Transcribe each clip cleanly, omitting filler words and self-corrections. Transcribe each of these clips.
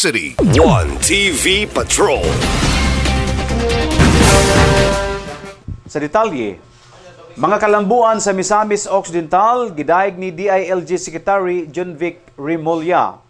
City. 1 TV Patrol. Sa detalye, mga kalambuan sa Misamis Occidental, gidayeg ni DILG Secretary John Vic Remulla.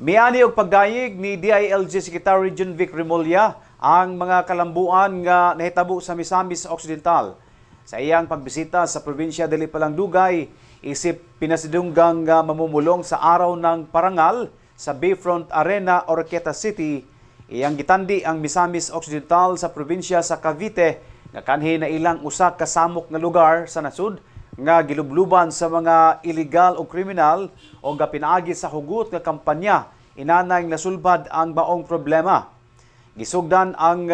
Miani og pagdayeg ni DILG Secretary John Vic Remulla ang mga kalambuan nga nahitabo sa Misamis Occidental. Sa iyang pagbisita sa probinsya dili Palangdugay, isip pinasidunggang mamumulong sa araw ng parangal sa Bayfront Arena, Oroquieta City, iyang gitandi ang Misamis Occidental sa probinsya sa Cavite nga kanhi na ilang usa ka samok nga lugar sa nasud nga gilubluban sa mga illegal o kriminal o pinaagi sa hugot nga kampanya inanay nasulbad ang baong problema. Gisugdan ang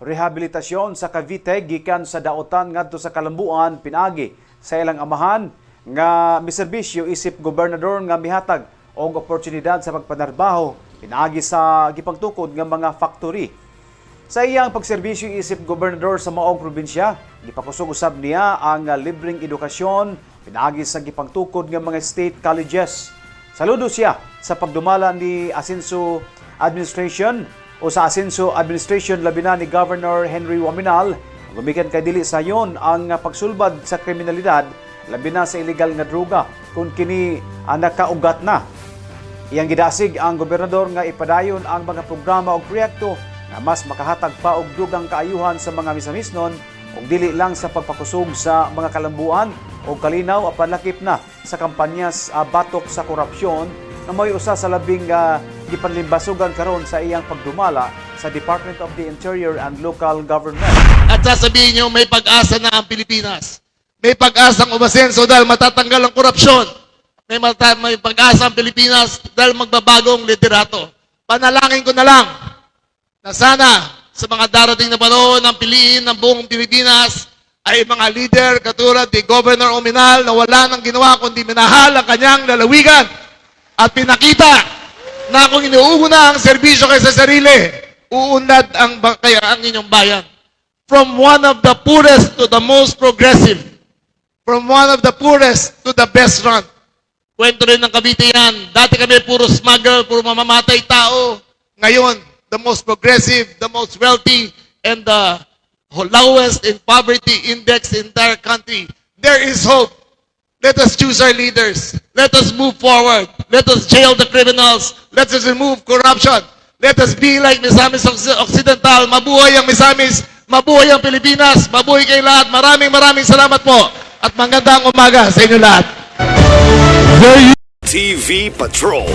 rehabilitasyon sa Cavite gikan sa daotan ngadto sa kalambuan pinaagi sa ilang amahan nga miserbisyo isip gobernador nga mihatag og oportunidad sa pagpanarbaho pinaagi sa gipangtukod nga mga factory. Sa iyang pagserbisyo isip gobernador sa maong probinsya, gipakusog usab niya ang libreng edukasyon pinaagi sa gipangtukod nga mga state colleges. Saludo siya sa pagdumala ni Asenso Administration o sa Asenso Administration labi na ni Governor Henry Waminal. Gumikan kay dili sayon ang pagsulbad sa kriminalidad labi na sa illegal nga droga kung kini nakaugat na. Iyang gidasig ang gobernador nga ipadayon ang mga programa o proyekto na mas makahatag pa og dugang kaayuhan sa mga misamisnon ug dili lang sa pagpakusog sa mga kalambuan o kalinaw apan lakip na sa kampanyas batok sa korupsyon na may usa sa labing gipanlimbasugan karon sa iyang pagdumala sa Department of the Interior and Local Government. At sasabihin niyo may pag-asa na ang Pilipinas. May pag-asang umasenso dahil matatanggal ang korupsyon. May pag-asa ang Pilipinas dahil magbabago ang liderato. Panalangin ko na lang na sana sa mga darating na panahon ng piliin ng buong Pilipinas ay mga leader katulad ni Governor Uminal na wala nang ginawa kundi minahal ang kanyang lalawigan at pinakita na kung iniuuna ang serbisyo kaysa sarili, uunlad ang inyong bayan. From one of the poorest to the most progressive, from one of the poorest to the best run. Kwento rin ng Cavite yan. Dati kami puro smuggle, puro mamamatay tao. Ngayon, the most progressive, the most wealthy, and the lowest in poverty index in the entire country. There is hope. Let us choose our leaders. Let us move forward. Let us jail the criminals. Let us remove corruption. Let us be like Misamis Occidental. Mabuhay ang Misamis. Mabuhay ang Pilipinas. Mabuhay kayo lahat. Maraming salamat po. At magandang umaga sa inyo lahat. TV Patrol.